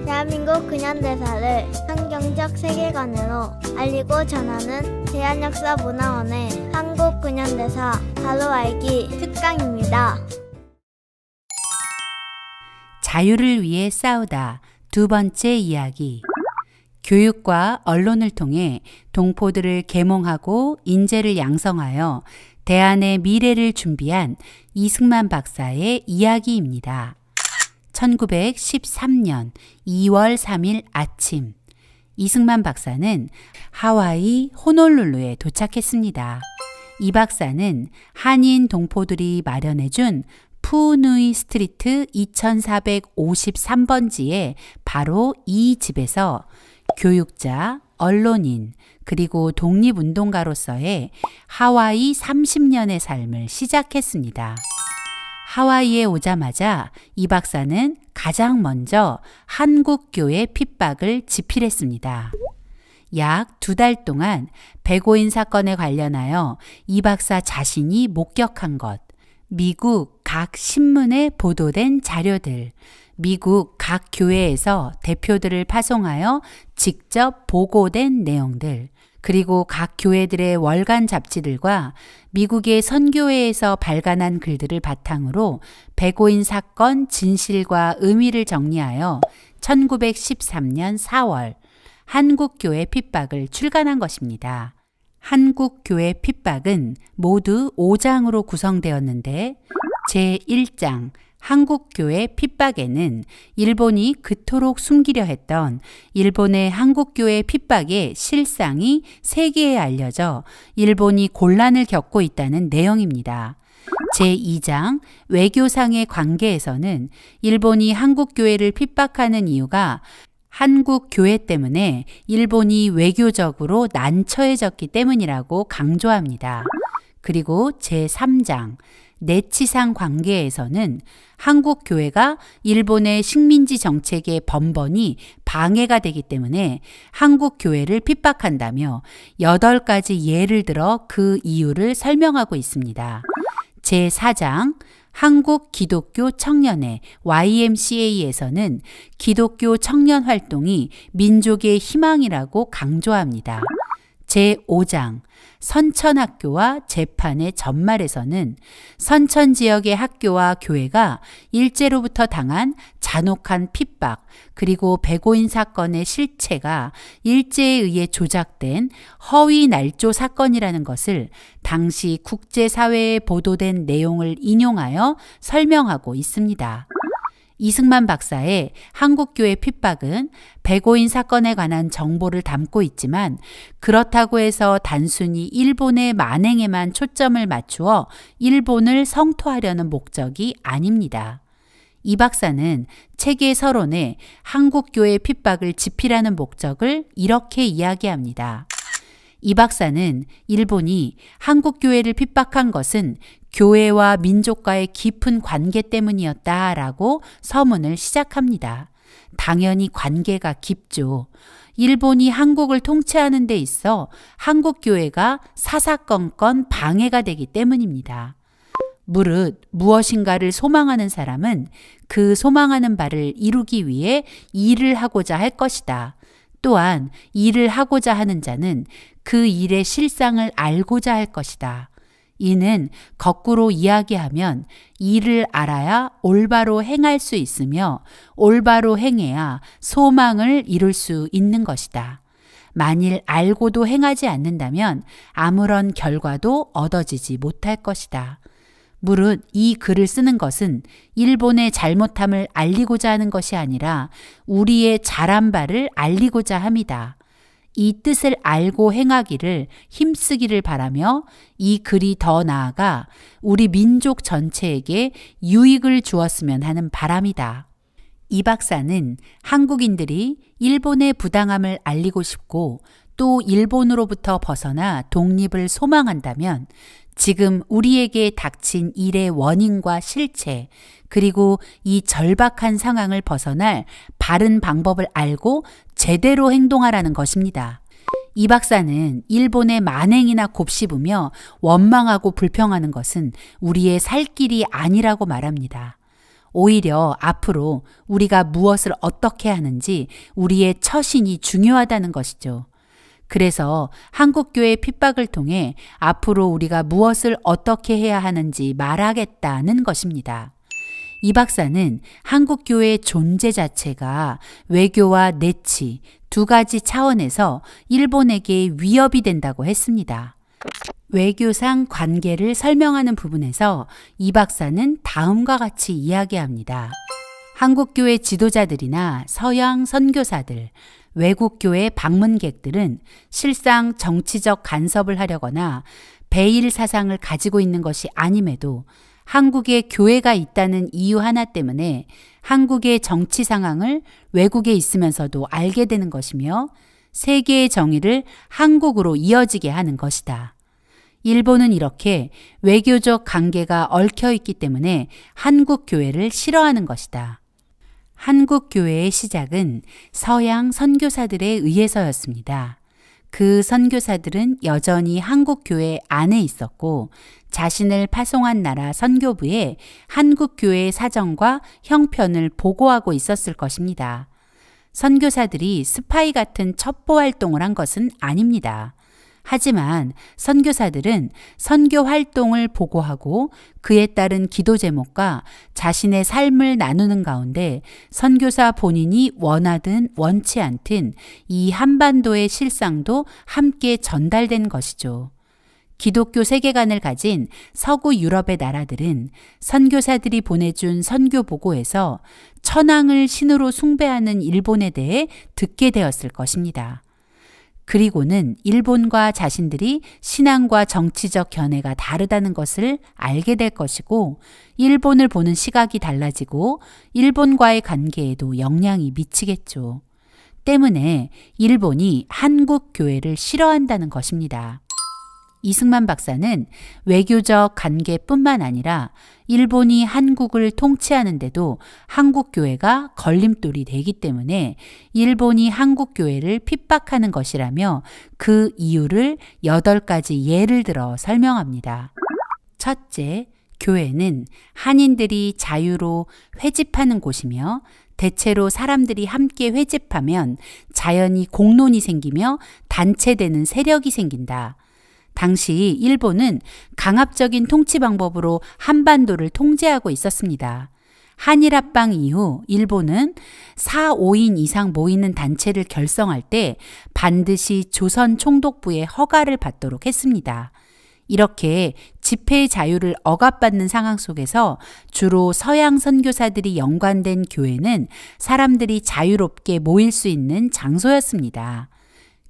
대한민국 근현대사를 환경적 세계관으로 알리고 전하는 대한역사문화원의 한국 근현대사 바로 알기 특강입니다. 자유를 위해 싸우다 두 번째 이야기. 교육과 언론을 통해 동포들을 계몽하고 인재를 양성하여 대한의 미래를 준비한 이승만 박사의 이야기입니다. 1913년 2월 3일 아침, 이승만 박사는 하와이 호놀룰루에 도착했습니다. 이 박사는 한인 동포들이 마련해준 푸누이 스트리트 2453번지의 바로 이 집에서 교육자, 언론인, 그리고 독립운동가로서의 하와이 30년의 삶을 시작했습니다. 하와이에 오자마자 이 박사는 가장 먼저 한국교회 핍박을 지필했습니다. 약 2달 동안 백오인 사건에 관련하여 이 박사 자신이 목격한 것, 미국 각 신문에 보도된 자료들, 미국 각 교회에서 대표들을 파송하여 직접 보고된 내용들, 그리고 각 교회들의 월간 잡지들과 미국의 선교회에서 발간한 글들을 바탕으로 백오인 사건 진실과 의미를 정리하여 1913년 4월 한국교회 핍박을 출간한 것입니다. 한국교회 핍박은 모두 5장으로 구성되었는데 제1장 한국교회 핍박에는 일본이 그토록 숨기려 했던 일본의 한국교회 핍박의 실상이 세계에 알려져 일본이 곤란을 겪고 있다는 내용입니다. 제2장 외교상의 관계에서는 일본이 한국교회를 핍박하는 이유가 한국교회 때문에 일본이 외교적으로 난처해졌기 때문이라고 강조합니다. 그리고 제3장 내치상 관계에서는 한국교회가 일본의 식민지 정책의 번번이 방해가 되기 때문에 한국교회를 핍박한다며 8가지 예를 들어 그 이유를 설명하고 있습니다. 제4장 한국 기독교 청년회 YMCA에서는 기독교 청년 활동이 민족의 희망이라고 강조합니다. 제5장 선천학교와 재판의 전말에서는 선천 지역의 학교와 교회가 일제로부터 당한 잔혹한 핍박, 그리고 백오인 사건의 실체가 일제에 의해 조작된 허위 날조 사건이라는 것을 당시 국제사회에 보도된 내용을 인용하여 설명하고 있습니다. 이승만 박사의 한국교회 핍박은 백오인 사건에 관한 정보를 담고 있지만 그렇다고 해서 단순히 일본의 만행에만 초점을 맞추어 일본을 성토하려는 목적이 아닙니다. 이 박사는 책의 서론에 한국교회 핍박을 지필하는 목적을 이렇게 이야기합니다. 이 박사는 일본이 한국교회를 핍박한 것은 교회와 민족과의 깊은 관계 때문이었다라고 서문을 시작합니다. 당연히 관계가 깊죠. 일본이 한국을 통치하는 데 있어 한국교회가 사사건건 방해가 되기 때문입니다. 무릇 무엇인가를 소망하는 사람은 그 소망하는 바를 이루기 위해 일을 하고자 할 것이다. 또한 일을 하고자 하는 자는 그 일의 실상을 알고자 할 것이다. 이는 거꾸로 이야기하면 일을 알아야 올바로 행할 수 있으며 올바로 행해야 소망을 이룰 수 있는 것이다. 만일 알고도 행하지 않는다면 아무런 결과도 얻어지지 못할 것이다. 무릇 이 글을 쓰는 것은 일본의 잘못함을 알리고자 하는 것이 아니라 우리의 잘한 바를 알리고자 함이다. 이 뜻을 알고 행하기를 힘쓰기를 바라며 이 글이 더 나아가 우리 민족 전체에게 유익을 주었으면 하는 바람이다. 이 박사는 한국인들이 일본의 부당함을 알리고 싶고 또 일본으로부터 벗어나 독립을 소망한다면 지금 우리에게 닥친 일의 원인과 실체, 그리고 이 절박한 상황을 벗어날 바른 방법을 알고 제대로 행동하라는 것입니다. 이 박사는 일본의 만행이나 곱씹으며 원망하고 불평하는 것은 우리의 살 길이 아니라고 말합니다. 오히려 앞으로 우리가 무엇을 어떻게 하는지 우리의 처신이 중요하다는 것이죠. 그래서 한국교회 핍박을 통해 앞으로 우리가 무엇을 어떻게 해야 하는지 말하겠다는 것입니다. 이 박사는 한국교회의 존재 자체가 외교와 내치 두 가지 차원에서 일본에게 위협이 된다고 했습니다. 외교상 관계를 설명하는 부분에서 이 박사는 다음과 같이 이야기합니다. 한국교회 지도자들이나 서양 선교사들, 외국교회 방문객들은 실상 정치적 간섭을 하려거나 배일 사상을 가지고 있는 것이 아님에도 한국에 교회가 있다는 이유 하나 때문에 한국의 정치 상황을 외국에 있으면서도 알게 되는 것이며 세계의 정의를 한국으로 이어지게 하는 것이다. 일본은 이렇게 외교적 관계가 얽혀 있기 때문에 한국 교회를 싫어하는 것이다. 한국 교회의 시작은 서양 선교사들에 의해서였습니다. 그 선교사들은 여전히 한국 교회 안에 있었고 자신을 파송한 나라 선교부에 한국 교회의 사정과 형편을 보고하고 있었을 것입니다. 선교사들이 스파이 같은 첩보 활동을 한 것은 아닙니다. 하지만 선교사들은 선교 활동을 보고하고 그에 따른 기도 제목과 자신의 삶을 나누는 가운데 선교사 본인이 원하든 원치 않든 이 한반도의 실상도 함께 전달된 것이죠. 기독교 세계관을 가진 서구 유럽의 나라들은 선교사들이 보내준 선교 보고에서 천황을 신으로 숭배하는 일본에 대해 듣게 되었을 것입니다. 그리고는 일본과 자신들이 신앙과 정치적 견해가 다르다는 것을 알게 될 것이고 일본을 보는 시각이 달라지고 일본과의 관계에도 영향이 미치겠죠. 때문에 일본이 한국 교회를 싫어한다는 것입니다. 이승만 박사는 외교적 관계뿐만 아니라 일본이 한국을 통치하는데도 한국 교회가 걸림돌이 되기 때문에 일본이 한국 교회를 핍박하는 것이라며 그 이유를 8가지 예를 들어 설명합니다. 첫째, 교회는 한인들이 자유로 회집하는 곳이며 대체로 사람들이 함께 회집하면 자연히 공론이 생기며 단체되는 세력이 생긴다. 당시 일본은 강압적인 통치 방법으로 한반도를 통제하고 있었습니다. 한일합방 이후 일본은 4, 5인 이상 모이는 단체를 결성할 때 반드시 조선 총독부의 허가를 받도록 했습니다. 이렇게 집회의 자유를 억압받는 상황 속에서 주로 서양 선교사들이 연관된 교회는 사람들이 자유롭게 모일 수 있는 장소였습니다.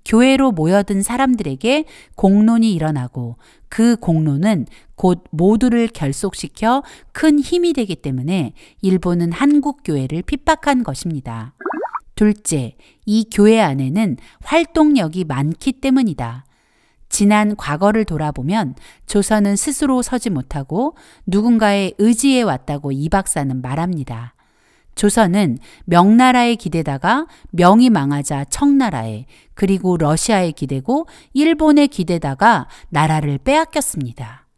교회로 모여든 사람들에게 공론이 일어나고 그 공론은 곧 모두를 결속시켜 큰 힘이 되기 때문에 일본은 한국 교회를 핍박한 것입니다. 둘째, 이 교회 안에는 활동력이 많기 때문이다. 지난 과거를 돌아보면 조선은 스스로 서지 못하고 누군가의 의지에 왔다고 이 박사는 말합니다. 조선은 명나라에 기대다가 명이 망하자 청나라에 그리고 러시아에 기대고 일본에 기대다가 나라를 빼앗겼습니다.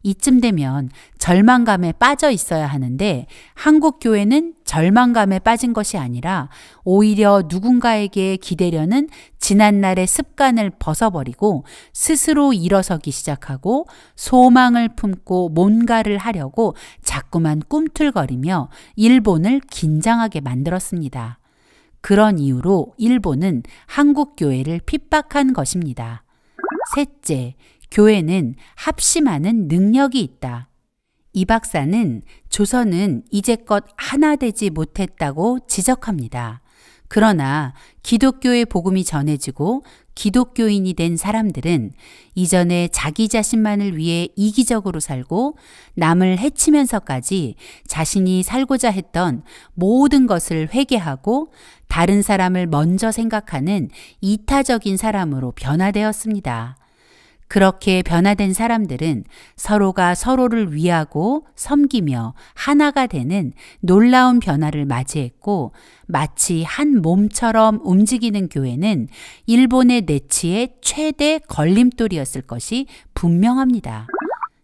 이쯤 되면 절망감에 빠져 있어야 하는데 한국 교회는 절망감에 빠진 것이 아니라 오히려 누군가에게 기대려는 지난날의 습관을 벗어버리고 스스로 일어서기 시작하고 소망을 품고 뭔가를 하려고 자꾸만 꿈틀거리며 일본을 긴장하게 만들었습니다. 그런 이유로 일본은 한국 교회를 핍박한 것입니다. 셋째, 교회는 합심하는 능력이 있다. 이 박사는 조선은 이제껏 하나 되지 못했다고 지적합니다. 그러나 기독교의 복음이 전해지고 기독교인이 된 사람들은 이전에 자기 자신만을 위해 이기적으로 살고 남을 해치면서까지 자신이 살고자 했던 모든 것을 회개하고 다른 사람을 먼저 생각하는 이타적인 사람으로 변화되었습니다. 그렇게 변화된 사람들은 서로가 서로를 위하고 섬기며 하나가 되는 놀라운 변화를 맞이했고 마치 한 몸처럼 움직이는 교회는 일본의 내치의 최대 걸림돌이었을 것이 분명합니다.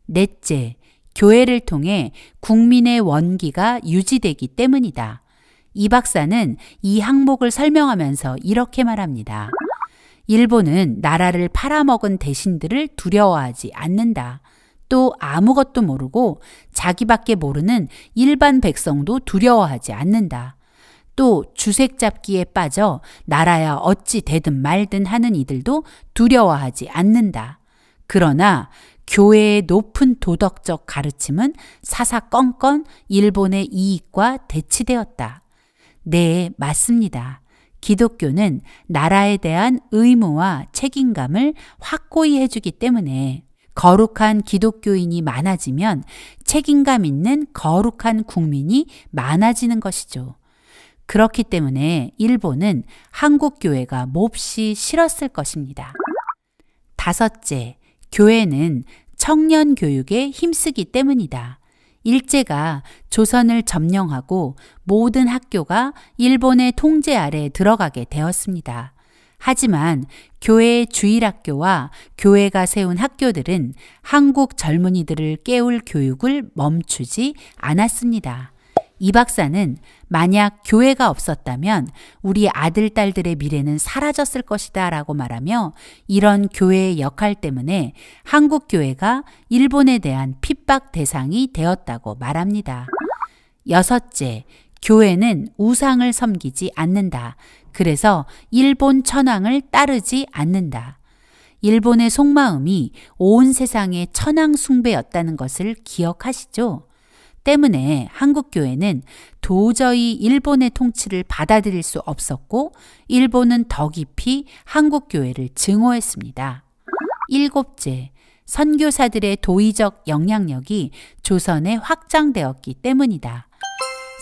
넷째, 교회를 통해 국민의 원기가 유지되기 때문이다. 이 박사는 이 항목을 설명하면서 이렇게 말합니다. 일본은 나라를 팔아먹은 대신들을 두려워하지 않는다. 또 아무것도 모르고 자기밖에 모르는 일반 백성도 두려워하지 않는다. 또 주색 잡기에 빠져 나라야 어찌 되든 말든 하는 이들도 두려워하지 않는다. 그러나 교회의 높은 도덕적 가르침은 사사건건 일본의 이익과 대치되었다. 네, 맞습니다. 기독교는 나라에 대한 의무와 책임감을 확고히 해주기 때문에 거룩한 기독교인이 많아지면 책임감 있는 거룩한 국민이 많아지는 것이죠. 그렇기 때문에 일본은 한국 교회가 몹시 싫었을 것입니다. 다섯째, 교회는 청년 교육에 힘쓰기 때문이다. 일제가 조선을 점령하고 모든 학교가 일본의 통제 아래 들어가게 되었습니다. 하지만 교회의 주일학교와 교회가 세운 학교들은 한국 젊은이들을 깨울 교육을 멈추지 않았습니다. 이 박사는 만약 교회가 없었다면 우리 아들, 딸들의 미래는 사라졌을 것이다 라고 말하며 이런 교회의 역할 때문에 한국 교회가 일본에 대한 핍박 대상이 되었다고 말합니다. 여섯째, 교회는 우상을 섬기지 않는다. 그래서 일본 천황을 따르지 않는다. 일본의 속마음이 온 세상의 천황 숭배였다는 것을 기억하시죠? 때문에 한국교회는 도저히 일본의 통치를 받아들일 수 없었고 일본은 더 깊이 한국교회를 증오했습니다. 일곱째, 선교사들의 도의적 영향력이 조선에 확장되었기 때문이다.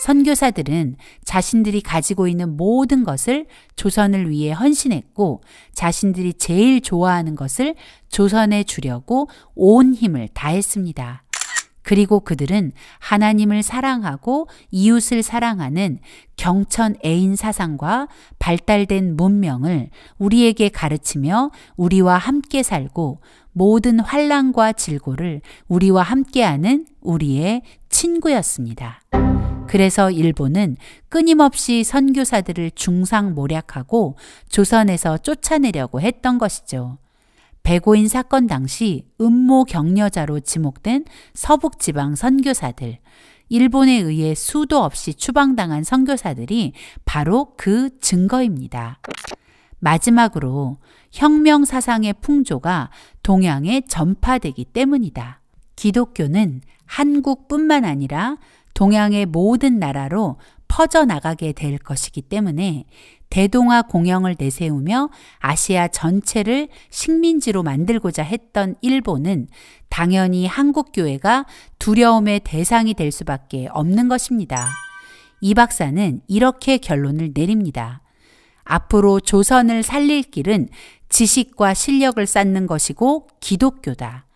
선교사들은 자신들이 가지고 있는 모든 것을 조선을 위해 헌신했고 자신들이 제일 좋아하는 것을 조선에 주려고 온 힘을 다했습니다. 그리고 그들은 하나님을 사랑하고 이웃을 사랑하는 경천 애인 사상과 발달된 문명을 우리에게 가르치며 우리와 함께 살고 모든 환난과 질고를 우리와 함께하는 우리의 친구였습니다. 그래서 일본은 끊임없이 선교사들을 중상모략하고 조선에서 쫓아내려고 했던 것이죠. 백오인 사건 당시 음모 격려자로 지목된 서북지방 선교사들, 일본에 의해 수도 없이 추방당한 선교사들이 바로 그 증거입니다. 마지막으로 혁명 사상의 풍조가 동양에 전파되기 때문이다. 기독교는 한국뿐만 아니라 동양의 모든 나라로 퍼져나가게 될 것이기 때문에 대동아 공영을 내세우며 아시아 전체를 식민지로 만들고자 했던 일본은 당연히 한국교회가 두려움의 대상이 될 수밖에 없는 것입니다. 이 박사는 이렇게 결론을 내립니다. 앞으로 조선을 살릴 길은 지식과 실력을 쌓는 것이고 기독교다.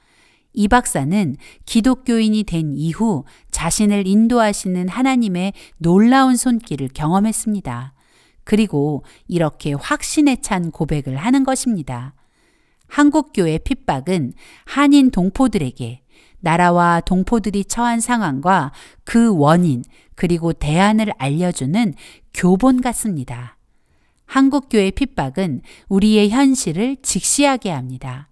이 박사는 기독교인이 된 이후 자신을 인도하시는 하나님의 놀라운 손길을 경험했습니다. 그리고 이렇게 확신에 찬 고백을 하는 것입니다. 한국교회 핍박은 한인 동포들에게 나라와 동포들이 처한 상황과 그 원인 그리고 대안을 알려주는 교본 같습니다. 한국교회 핍박은 우리의 현실을 직시하게 합니다.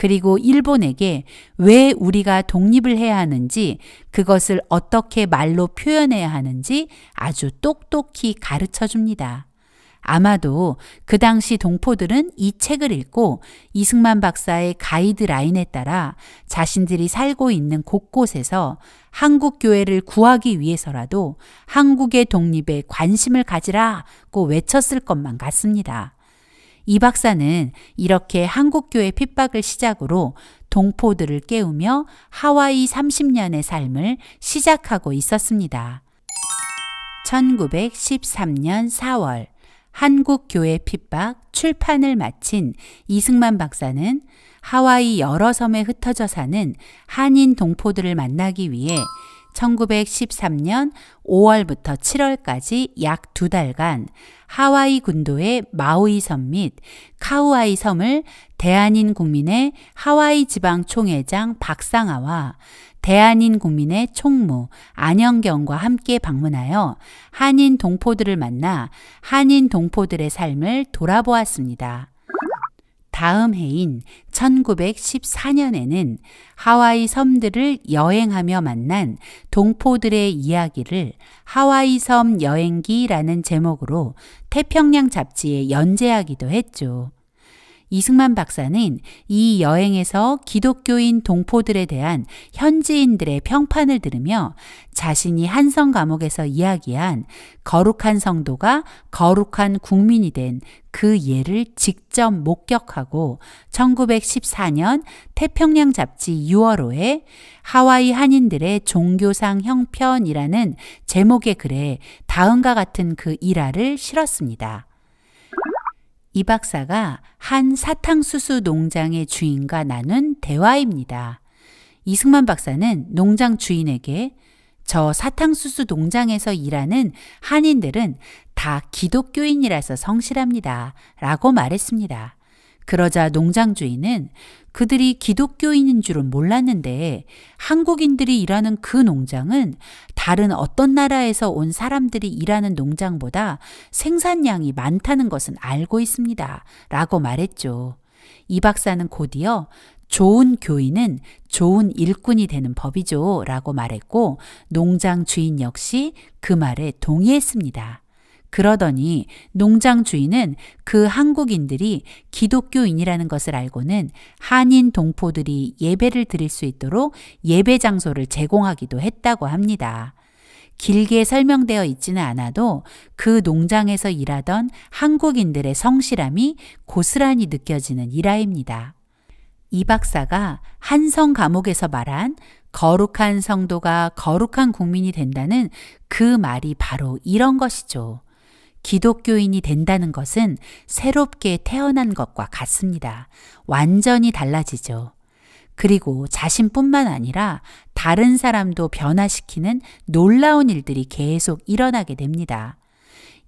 그리고 일본에게 왜 우리가 독립을 해야 하는지 그것을 어떻게 말로 표현해야 하는지 아주 똑똑히 가르쳐 줍니다. 아마도 그 당시 동포들은 이 책을 읽고 이승만 박사의 가이드라인에 따라 자신들이 살고 있는 곳곳에서 한국 교회를 구하기 위해서라도 한국의 독립에 관심을 가지라고 외쳤을 것만 같습니다. 이 박사는 이렇게 한국교회 핍박을 시작으로 동포들을 깨우며 하와이 30년의 삶을 시작하고 있었습니다. 1913년 4월 한국교회 핍박 출판을 마친 이승만 박사는 하와이 여러 섬에 흩어져 사는 한인 동포들을 만나기 위해 1913년 5월부터 7월까지 약 2달간 하와이 군도의 마우이 섬 및 카우아이 섬을 대한인 국민의 하와이 지방 총회장 박상아와 대한인 국민의 총무 안영경과 함께 방문하여 한인 동포들을 만나 한인 동포들의 삶을 돌아보았습니다. 다음 해인 1914년에는 하와이 섬들을 여행하며 만난 동포들의 이야기를 하와이 섬 여행기라는 제목으로 태평양 잡지에 연재하기도 했죠. 이승만 박사는 이 여행에서 기독교인 동포들에 대한 현지인들의 평판을 들으며 자신이 한성 감옥에서 이야기한 거룩한 성도가 거룩한 국민이 된 그 예를 직접 목격하고 1914년 태평양 잡지 6월호에 하와이 한인들의 종교상 형편이라는 제목의 글에 다음과 같은 그 일화를 실었습니다. 이 박사가 한 사탕수수 농장의 주인과 나눈 대화입니다. 이승만 박사는 농장 주인에게 저 사탕수수 농장에서 일하는 한인들은 다 기독교인이라서 성실합니다. 라고 말했습니다. 그러자 농장 주인은 그들이 기독교인인 줄은 몰랐는데 한국인들이 일하는 그 농장은 다른 어떤 나라에서 온 사람들이 일하는 농장보다 생산량이 많다는 것은 알고 있습니다. 라고 말했죠. 이 박사는 곧이어 좋은 교인은 좋은 일꾼이 되는 법이죠. 라고 말했고 농장 주인 역시 그 말에 동의했습니다. 그러더니 농장 주인은 그 한국인들이 기독교인이라는 것을 알고는 한인 동포들이 예배를 드릴 수 있도록 예배 장소를 제공하기도 했다고 합니다. 길게 설명되어 있지는 않아도 그 농장에서 일하던 한국인들의 성실함이 고스란히 느껴지는 일화입니다. 이 박사가 한성 감옥에서 말한 거룩한 성도가 거룩한 국민이 된다는 그 말이 바로 이런 것이죠. 기독교인이 된다는 것은 새롭게 태어난 것과 같습니다. 완전히 달라지죠. 그리고 자신뿐만 아니라 다른 사람도 변화시키는 놀라운 일들이 계속 일어나게 됩니다.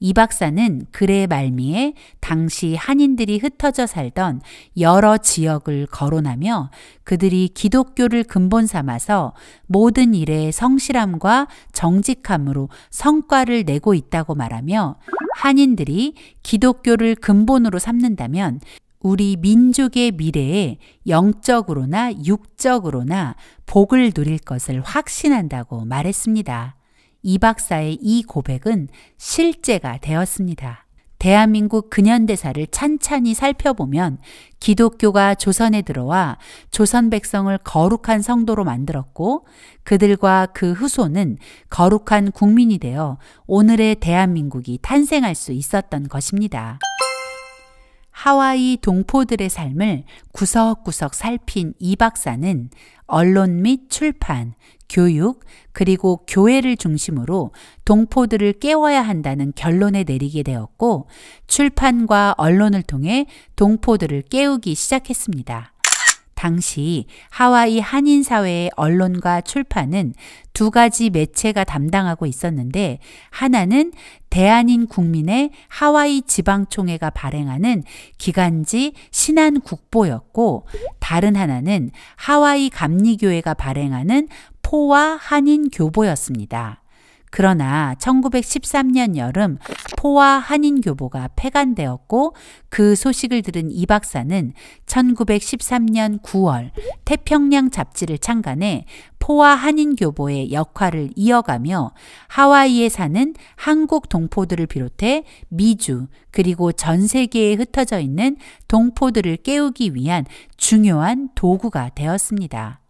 이 박사는 글의 말미에 당시 한인들이 흩어져 살던 여러 지역을 거론하며 그들이 기독교를 근본 삼아서 모든 일에 성실함과 정직함으로 성과를 내고 있다고 말하며 한인들이 기독교를 근본으로 삼는다면 우리 민족의 미래에 영적으로나 육적으로나 복을 누릴 것을 확신한다고 말했습니다. 이 박사의 이 고백은 실제가 되었습니다. 대한민국 근현대사를 찬찬히 살펴보면 기독교가 조선에 들어와 조선 백성을 거룩한 성도로 만들었고 그들과 그 후손은 거룩한 국민이 되어 오늘의 대한민국이 탄생할 수 있었던 것입니다. 하와이 동포들의 삶을 구석구석 살핀 이 박사는 언론 및 출판, 교육, 그리고 교회를 중심으로 동포들을 깨워야 한다는 결론에 내리게 되었고 출판과 언론을 통해 동포들을 깨우기 시작했습니다. 당시 하와이 한인사회의 언론과 출판은 두 가지 매체가 담당하고 있었는데 하나는 대한인 국민의 하와이 지방총회가 발행하는 기간지 신한국보였고 다른 하나는 하와이 감리교회가 발행하는 포와 한인교보였습니다. 그러나 1913년 여름 포와 한인교보가 폐간되었고 그 소식을 들은 이 박사는 1913년 9월 태평양 잡지를 창간해 포와 한인교보의 역할을 이어가며 하와이에 사는 한국 동포들을 비롯해 미주 그리고 전 세계에 흩어져 있는 동포들을 깨우기 위한 중요한 도구가 되었습니다.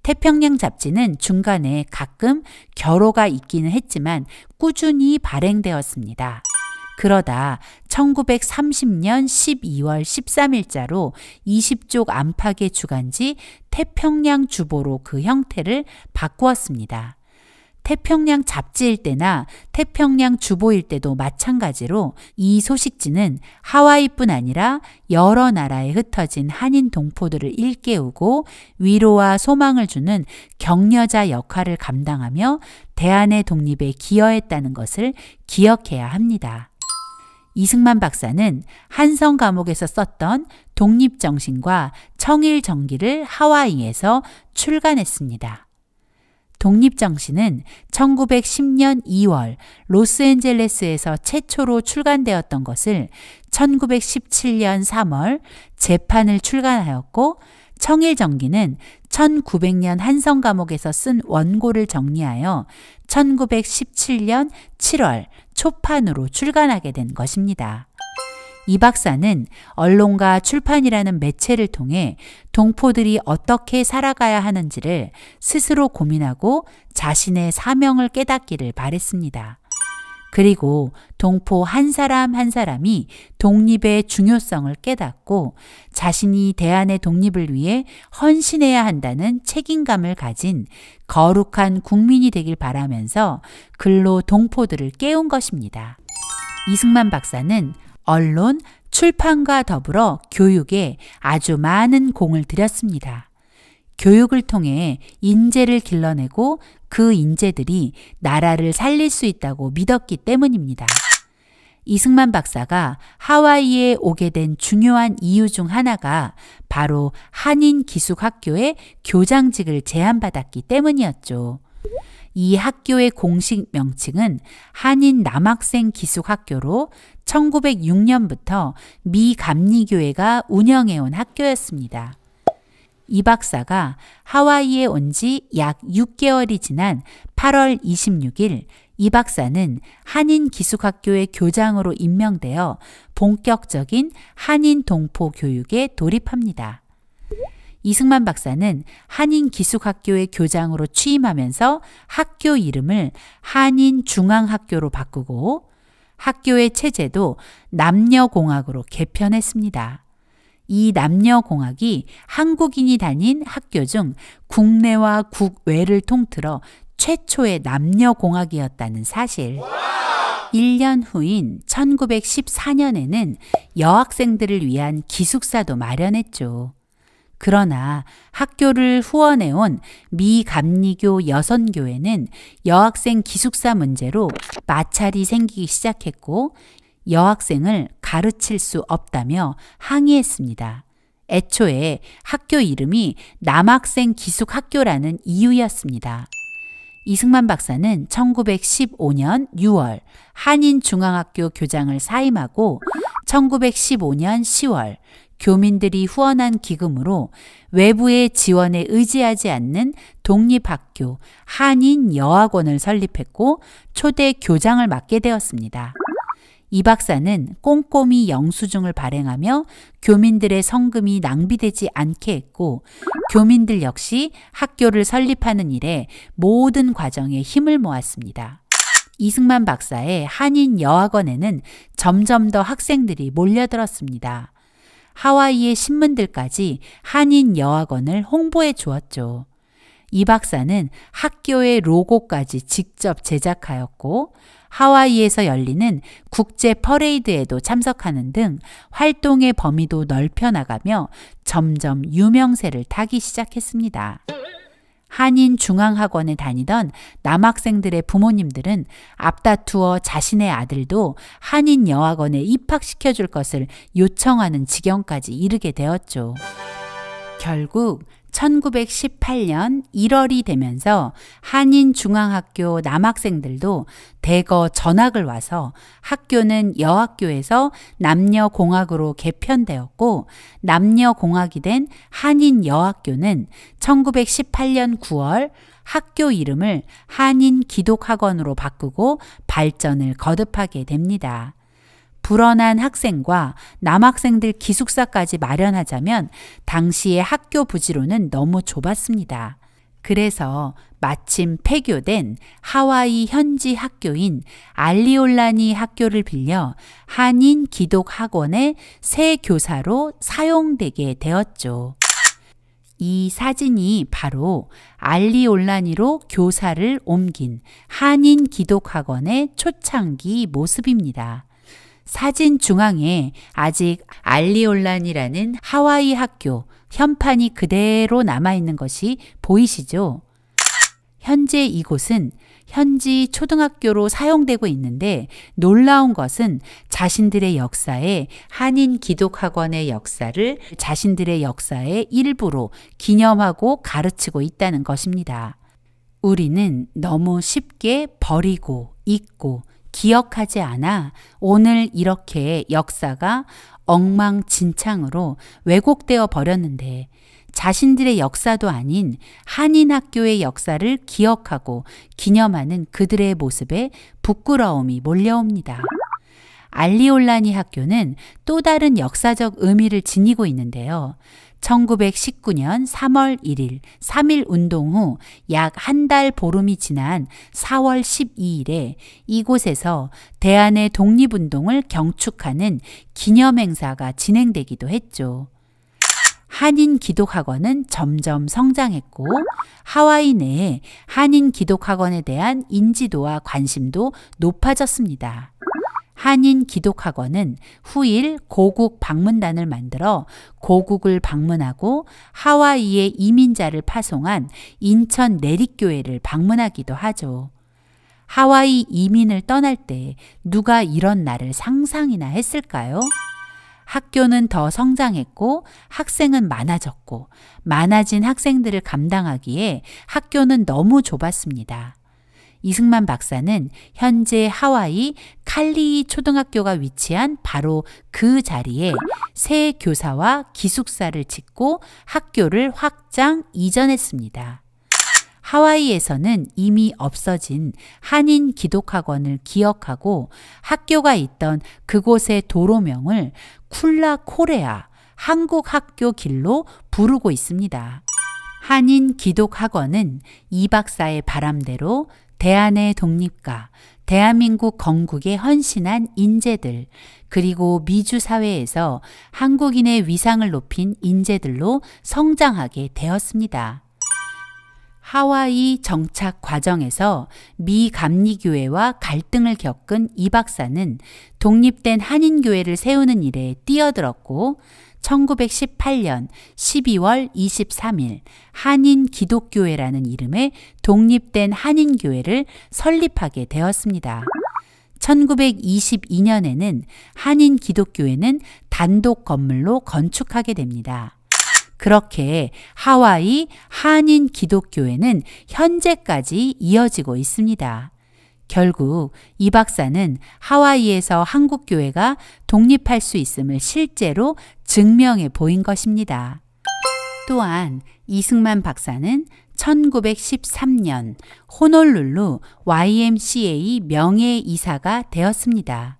태평양 잡지는 중간에 가끔 결호가 있기는 했지만 꾸준히 발행되었습니다. 그러다 1930년 12월 13일자로 20쪽 안팎의 주간지 태평양 주보로 그 형태를 바꾸었습니다. 태평양 잡지일 때나 태평양 주보일 때도 마찬가지로 이 소식지는 하와이뿐 아니라 여러 나라에 흩어진 한인 동포들을 일깨우고 위로와 소망을 주는 격려자 역할을 감당하며 대한의 독립에 기여했다는 것을 기억해야 합니다. 이승만 박사는 한성 감옥에서 썼던 독립정신과 청일정기를 하와이에서 출간했습니다. 독립정신은 1910년 2월 로스앤젤레스에서 최초로 출간되었던 것을 1917년 3월 재판을 출간하였고, 청일정기는 1900년 한성 감옥에서 쓴 원고를 정리하여 1917년 7월 초판으로 출간하게 된 것입니다. 이 박사는 언론과 출판이라는 매체를 통해 동포들이 어떻게 살아가야 하는지를 스스로 고민하고 자신의 사명을 깨닫기를 바랬습니다. 그리고 동포 한 사람 한 사람이 독립의 중요성을 깨닫고 자신이 대한의 독립을 위해 헌신해야 한다는 책임감을 가진 거룩한 국민이 되길 바라면서 글로 동포들을 깨운 것입니다. 이승만 박사는 언론, 출판과 더불어 교육에 아주 많은 공을 들였습니다. 교육을 통해 인재를 길러내고 그 인재들이 나라를 살릴 수 있다고 믿었기 때문입니다. 이승만 박사가 하와이에 오게 된 중요한 이유 중 하나가 바로 한인 기숙학교의 교장직을 제안받았기 때문이었죠. 이 학교의 공식 명칭은 한인 남학생 기숙학교로 1906년부터 미 감리교회가 운영해온 학교였습니다. 이 박사가 하와이에 온 지 약 6개월이 지난 8월 26일 이 박사는 한인 기숙학교의 교장으로 임명되어 본격적인 한인 동포 교육에 돌입합니다. 이승만 박사는 한인 기숙학교의 교장으로 취임하면서 학교 이름을 한인중앙학교로 바꾸고 학교의 체제도 남녀공학으로 개편했습니다. 이 남녀공학이 한국인이 다닌 학교 중 국내와 국외를 통틀어 최초의 남녀공학이었다는 사실. 1년 후인 1914년에는 여학생들을 위한 기숙사도 마련했죠. 그러나 학교를 후원해온 미 감리교 여선교회는 여학생 기숙사 문제로 마찰이 생기기 시작했고 여학생을 가르칠 수 없다며 항의했습니다. 애초에 학교 이름이 남학생 기숙학교라는 이유였습니다. 이승만 박사는 1915년 6월 한인중앙학교 교장을 사임하고 1915년 10월 교민들이 후원한 기금으로 외부의 지원에 의지하지 않는 독립학교 한인여학원을 설립했고 초대 교장을 맡게 되었습니다. 이 박사는 꼼꼼히 영수증을 발행하며 교민들의 성금이 낭비되지 않게 했고 교민들 역시 학교를 설립하는 일에 모든 과정에 힘을 모았습니다. 이승만 박사의 한인여학원에는 점점 더 학생들이 몰려들었습니다. 하와이의 신문들까지 한인여학원을 홍보해 주었죠. 이 박사는 학교의 로고까지 직접 제작하였고 하와이에서 열리는 국제 퍼레이드에도 참석하는 등 활동의 범위도 넓혀나가며 점점 유명세를 타기 시작했습니다. 한인중앙학원에 다니던 남학생들의 부모님들은 앞다투어 자신의 아들도 한인여학원에 입학시켜줄 것을 요청하는 지경까지 이르게 되었죠. 결국 1918년 1월이 되면서 한인중앙학교 남학생들도 대거 전학을 와서 학교는 여학교에서 남녀공학으로 개편되었고 남녀공학이 된 한인여학교는 1918년 9월 학교 이름을 한인기독학원으로 바꾸고 발전을 거듭하게 됩니다. 불어난 학생과 남학생들 기숙사까지 마련하자면 당시의 학교 부지로는 너무 좁았습니다. 그래서 마침 폐교된 하와이 현지 학교인 알리올라니 학교를 빌려 한인 기독 학원의 새 교사로 사용되게 되었죠. 이 사진이 바로 알리올라니로 교사를 옮긴 한인 기독학원의 초창기 모습입니다. 사진 중앙에 아직 알리올란이라는 하와이 학교 현판이 그대로 남아있는 것이 보이시죠? 현재 이곳은 현지 초등학교로 사용되고 있는데 놀라운 것은 자신들의 역사에 한인 기독학원의 역사를 자신들의 역사의 일부로 기념하고 가르치고 있다는 것입니다. 우리는 너무 쉽게 버리고 잊고 기억하지 않아 오늘 이렇게 역사가 엉망진창으로 왜곡되어 버렸는데 자신들의 역사도 아닌 한인 학교의 역사를 기억하고 기념하는 그들의 모습에 부끄러움이 몰려옵니다. 알리올라니 학교는 또 다른 역사적 의미를 지니고 있는데요. 1919년 3월 1일 3.1 운동 후 약 한 달 보름이 지난 4월 12일에 이곳에서 대한의 독립운동을 경축하는 기념행사가 진행되기도 했죠. 한인 기독학원은 점점 성장했고 하와이 내에 한인 기독학원에 대한 인지도와 관심도 높아졌습니다. 한인 기독학원은 후일 고국 방문단을 만들어 고국을 방문하고 하와이에 이민자를 파송한 인천 내립교회를 방문하기도 하죠. 하와이 이민을 떠날 때 누가 이런 날을 상상이나 했을까요? 학교는 더 성장했고 학생은 많아졌고 많아진 학생들을 감당하기에 학교는 너무 좁았습니다. 이승만 박사는 현재 하와이 칼리이 초등학교가 위치한 바로 그 자리에 새 교사와 기숙사를 짓고 학교를 확장 이전했습니다. 하와이에서는 이미 없어진 한인 기독학원을 기억하고 학교가 있던 그곳의 도로명을 쿨라 코레아 한국 학교 길로 부르고 있습니다. 한인 기독학원은 이 박사의 바람대로 대한의 독립과 대한민국 건국에 헌신한 인재들, 그리고 미주 사회에서 한국인의 위상을 높인 인재들로 성장하게 되었습니다. 하와이 정착 과정에서 미 감리교회와 갈등을 겪은 이 박사는 독립된 한인교회를 세우는 일에 뛰어들었고 1918년 12월 23일 한인 기독교회라는 이름의 독립된 한인교회를 설립하게 되었습니다. 1922년에는 한인 기독교회는 단독 건물로 건축하게 됩니다. 그렇게 하와이 한인 기독교회는 현재까지 이어지고 있습니다. 결국 이 박사는 하와이에서 한국교회가 독립할 수 있음을 실제로 증명해 보인 것입니다. 또한 이승만 박사는 1913년 호놀룰루 YMCA 명예이사가 되었습니다.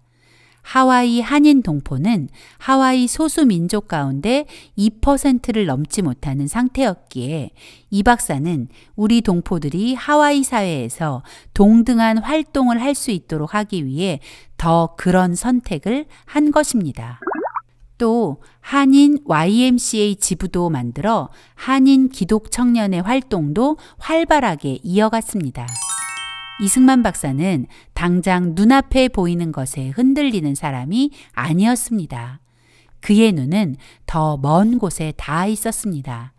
하와이 한인 동포는 하와이 소수민족 가운데 2%를 넘지 못하는 상태였기에 이 박사는 우리 동포들이 하와이 사회에서 동등한 활동을 할 수 있도록 하기 위해 더 그런 선택을 한 것입니다. 또 한인 YMCA 지부도 만들어 한인 기독 청년의 활동도 활발하게 이어갔습니다. 이승만 박사는 당장 눈앞에 보이는 것에 흔들리는 사람이 아니었습니다. 그의 눈은 더 먼 곳에 닿아 있었습니다.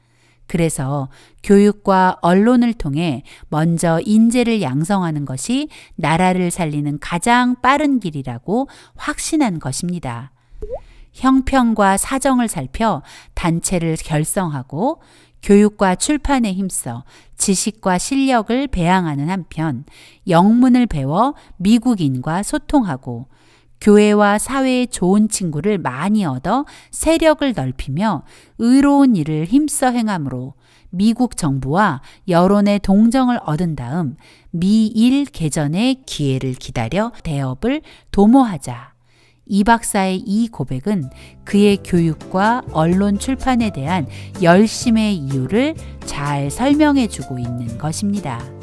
그래서 교육과 언론을 통해 먼저 인재를 양성하는 것이 나라를 살리는 가장 빠른 길이라고 확신한 것입니다. 형평과 사정을 살펴 단체를 결성하고 교육과 출판에 힘써 지식과 실력을 배양하는 한편 영문을 배워 미국인과 소통하고 교회와 사회의 좋은 친구를 많이 얻어 세력을 넓히며 의로운 일을 힘써 행함으로 미국 정부와 여론의 동정을 얻은 다음 미일 개전의 기회를 기다려 대업을 도모하자. 이 박사의 이 고백은 그의 교육과 언론 출판에 대한 열심의 이유를 잘 설명해 주고 있는 것입니다.